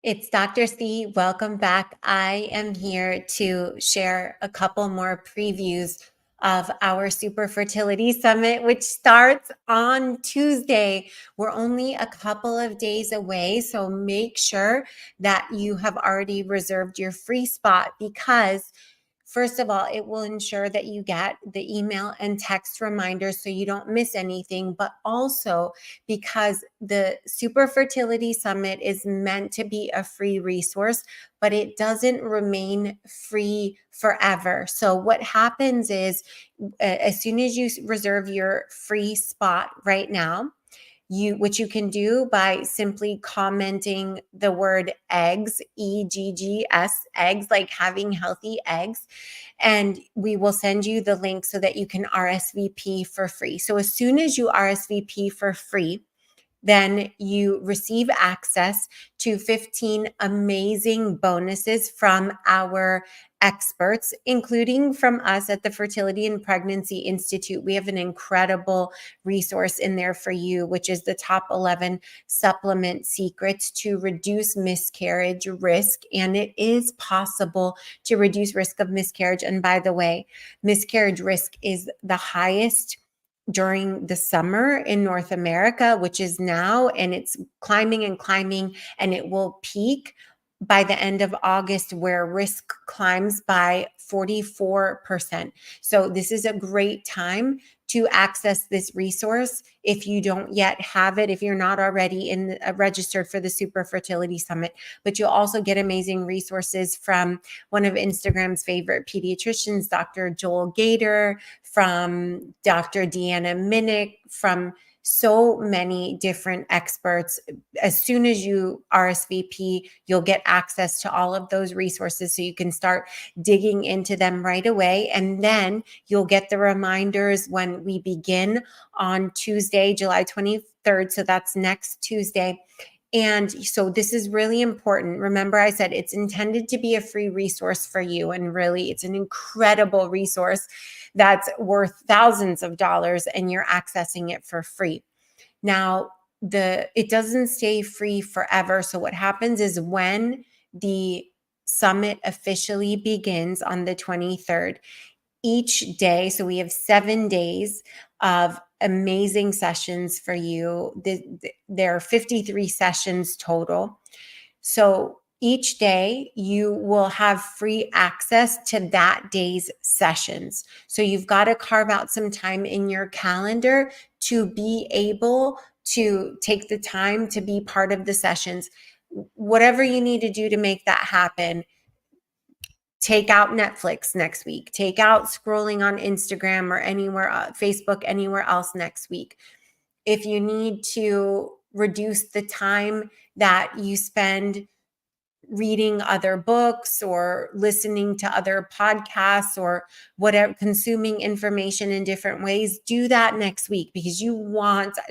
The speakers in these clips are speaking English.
It's Dr. C. Welcome back. I am here to share a couple more previews of our Super Fertility Summit, which starts on Tuesday. We're only a couple of days away, so make sure that you have already reserved your free spot because first of all, it will ensure that you get the email and text reminders so you don't miss anything, but also because the Super Fertility Summit is meant to be a free resource, but it doesn't remain free forever. So what happens is as soon as you reserve your free spot right now, which you can do by simply commenting the word eggs, EGGS, eggs, like having healthy eggs. And we will send you the link so that you can RSVP for free. So as soon as you RSVP for free, then you receive access to 15 amazing bonuses from our experts, including from us at the Fertility and Pregnancy Institute. We have an incredible resource in there for you, which is the top 11 supplement secrets to reduce miscarriage risk. And it is possible to reduce risk of miscarriage. And by the way, miscarriage risk is the highest during the summer in North America, which is now, and it's climbing and climbing, and it will peak by the end of August, where risk climbs by 44%. So this is a great time to access this resource if you don't yet have it, if you're not already registered for the Super Fertility Summit. But you'll also get amazing resources from one of Instagram's favorite pediatricians, Dr. Joel Gator, from Dr. Deanna Minnick, from so many different experts. As soon as you RSVP, you'll get access to all of those resources so you can start digging into them right away. And then you'll get the reminders when we begin on Tuesday, July 23rd. So that's next Tuesday. And so this is really important. Remember, I said it's intended to be a free resource for you. And really, it's an incredible resource that's worth thousands of dollars, and you're accessing it for free. Now, it doesn't stay free forever. So what happens is when the summit officially begins on the 23rd, each day, so we have 7 days of amazing sessions for you. There are 53 sessions total. So each day you will have free access to that day's sessions. So you've got to carve out some time in your calendar to be able to take the time to be part of the sessions. Whatever you need to do to make that happen. Take out Netflix next week. Take out scrolling on Instagram or anywhere, Facebook, anywhere else next week. If you need to reduce the time that you spend reading other books or listening to other podcasts or whatever, consuming information in different ways, do that next week because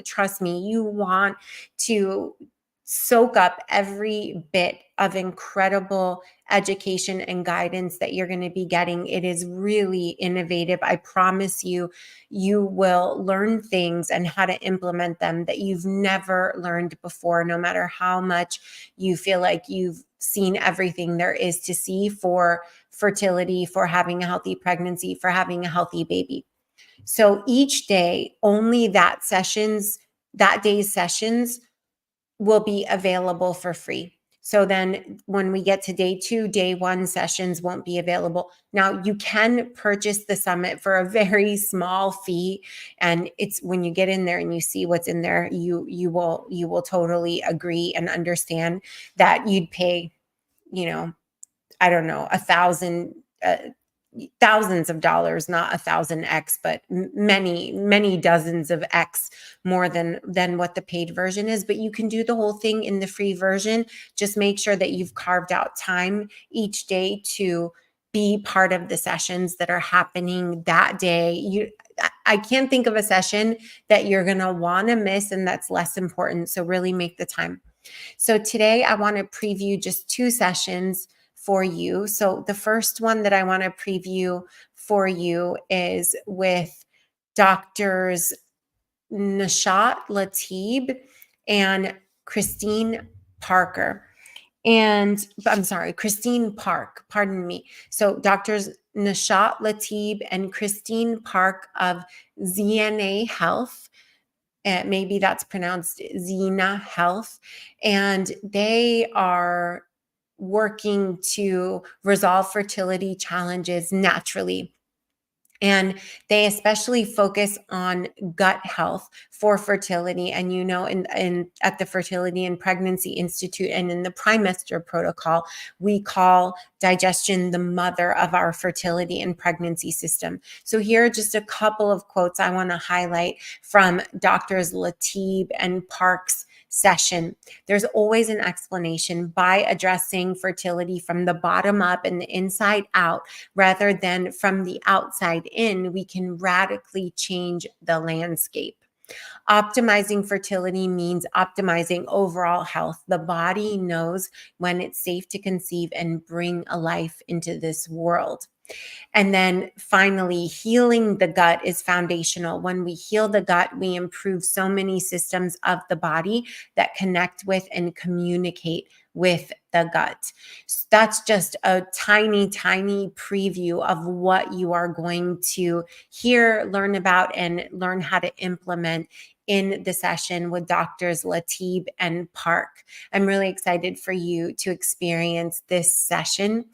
trust me, you want to soak up every bit of incredible education and guidance that you're going to be getting. It is really innovative. I promise you, you will learn things and how to implement them that you've never learned before, no matter how much you feel like you've seen everything there is to see for fertility, for having a healthy pregnancy, for having a healthy baby. So each day, only that day's sessions will be available for free. So then when we get to day 2, day 1 sessions won't be available. Now you can purchase the summit for a very small fee. And it's when you get in there and you see what's in there, you will totally agree and understand that you'd pay, I don't know, thousands of dollars, not 1,000x, but many dozens of x more than what the paid version is. But you can do the whole thing in the free version. Just make sure that you've carved out time each day to be part of the sessions that are happening that day. I can't think of a session that you're going to want to miss and that's less important. So really make the time. So today I want to preview just 2 sessions for you. So the first one that I want to preview for you is with Doctors Nashat Latib and Christine Parker. And I'm sorry, Christine Park, pardon me. So doctors Nishat Latib and Christine Park of ZNA Health, maybe that's pronounced Zena Health, and they are working to resolve fertility challenges naturally. And they especially focus on gut health for fertility. And in at the Fertility and Pregnancy Institute and in the Primester protocol, we call digestion the mother of our fertility and pregnancy system. So here are just a couple of quotes I want to highlight from Doctors Latib and Park's session. There's always an explanation. By addressing fertility from the bottom up and the inside out, rather than from the outside in, we can radically change the landscape. Optimizing fertility means optimizing overall health. The body knows when it's safe to conceive and bring a life into this world. And then finally, healing the gut is foundational. When we heal the gut, we improve so many systems of the body that connect with and communicate with the gut. That's just a tiny, tiny preview of what you are going to hear, learn about, and learn how to implement in the session with Doctors Latib and Park. I'm really excited for you to experience this session.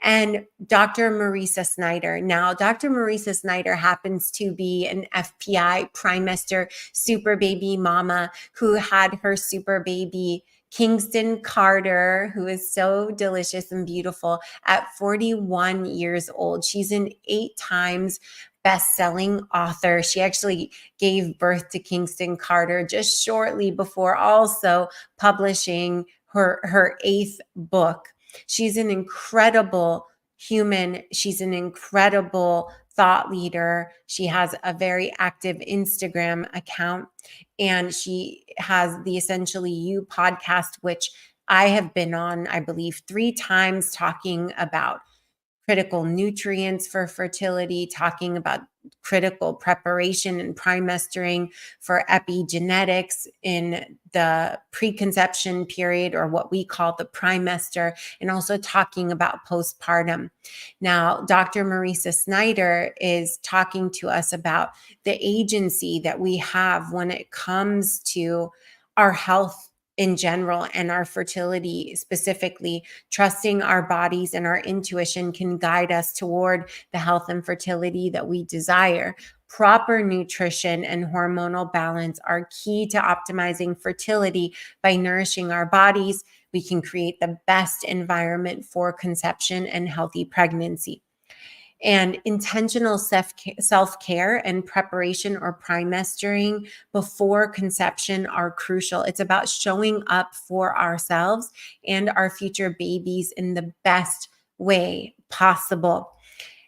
And Dr. Mariza Snyder. Now, Dr. Mariza Snyder happens to be an FPI Primester super baby mama who had her super baby Kingston Carter, who is so delicious and beautiful, at 41 years old. She's an 8 times best-selling author. She actually gave birth to Kingston Carter just shortly before also publishing her 8th book. She's an incredible human. She's an incredible thought leader. She has a very active Instagram account, and she has the Essentially You podcast, which I have been on, I believe, 3 times, talking about critical nutrients for fertility, talking about critical preparation and primestering for epigenetics in the preconception period, or what we call the primester, and also talking about postpartum. Now, Dr. Mariza Snyder is talking to us about the agency that we have when it comes to our health in general and our fertility specifically. Trusting our bodies and our intuition can guide us toward the health and fertility that we desire. Proper nutrition and hormonal balance are key to optimizing fertility. By nourishing our bodies, we can create the best environment for conception and healthy pregnancy. And intentional self-care and preparation or primestering before conception are crucial. It's about showing up for ourselves and our future babies in the best way possible.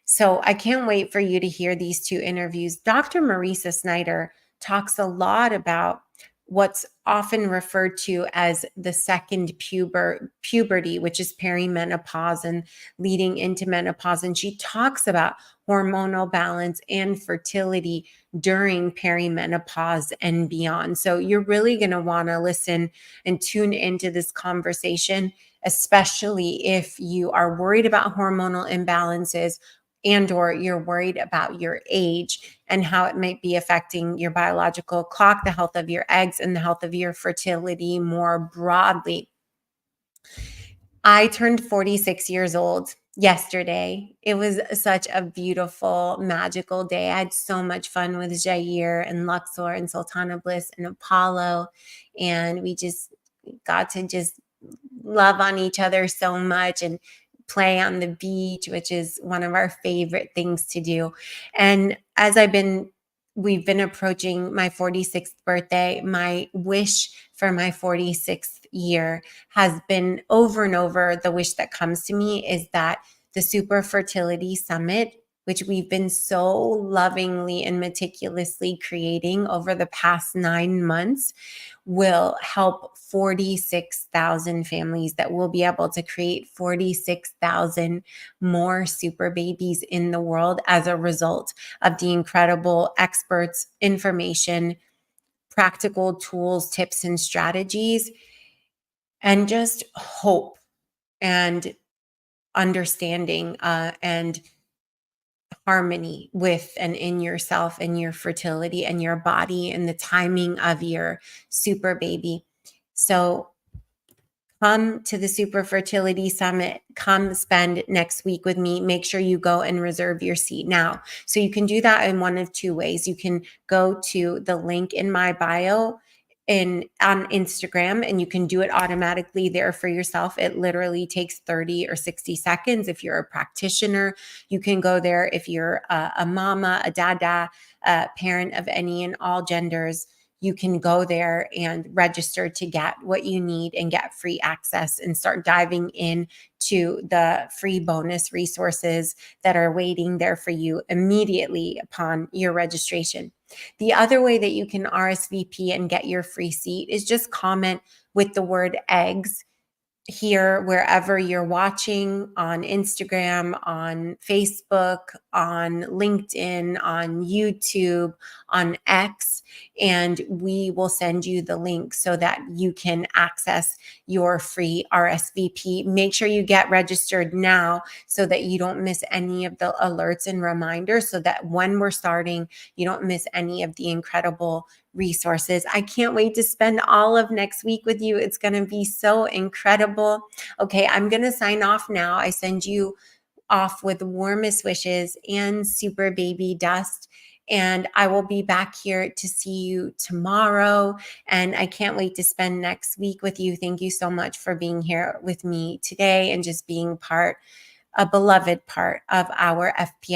So I can't wait for you to hear these 2 interviews. Dr. Mariza Snyder talks a lot about what's often referred to as the second puberty, which is perimenopause and leading into menopause. And she talks about hormonal balance and fertility during perimenopause and beyond. So you're really going to want to listen and tune into this conversation, especially if you are worried about hormonal imbalances and or you're worried about your age and how it might be affecting your biological clock, the health of your eggs, and the health of your fertility more broadly. I turned 46 years old yesterday. It was such a beautiful, magical day. I had so much fun with Jair and Luxor and Sultana Bliss and Apollo, and we just got to just love on each other so much and play on the beach, which is one of our favorite things to do. And as we've been approaching my 46th birthday, my wish for my 46th year has been over and over. The wish that comes to me is that the Super Fertility Summit, which we've been so lovingly and meticulously creating over the past 9 months, will help 46,000 families, that will be able to create 46,000 more super babies in the world as a result of the incredible experts, information, practical tools, tips, and strategies, and just hope and understanding and harmony with and in yourself and your fertility and your body and the timing of your super baby. So come to the Super Fertility Summit. Come spend next week with me. Make sure you go and reserve your seat now. So you can do that in one of two ways. You can go to the link in my bio on Instagram, and you can do it automatically there for yourself. It literally takes 30 or 60 seconds. If you're a practitioner, you can go there. If you're a mama, a dada, a parent of any and all genders, you can go there and register to get what you need and get free access and start diving in to the free bonus resources that are waiting there for you immediately upon your registration. The other way that you can RSVP and get your free seat is just comment with the word eggs here wherever you're watching, on Instagram, on Facebook, on LinkedIn, on YouTube, on X, and we will send you the link so that you can access your free RSVP. Make sure you get registered now so that you don't miss any of the alerts and reminders, so that when we're starting, you don't miss any of the incredible resources. I can't wait to spend all of next week with you. It's going to be so incredible. Okay, I'm going to sign off now. I send you off with warmest wishes and super baby dust. And I will be back here to see you tomorrow. And I can't wait to spend next week with you. Thank you so much for being here with me today and just being a beloved part of our FPI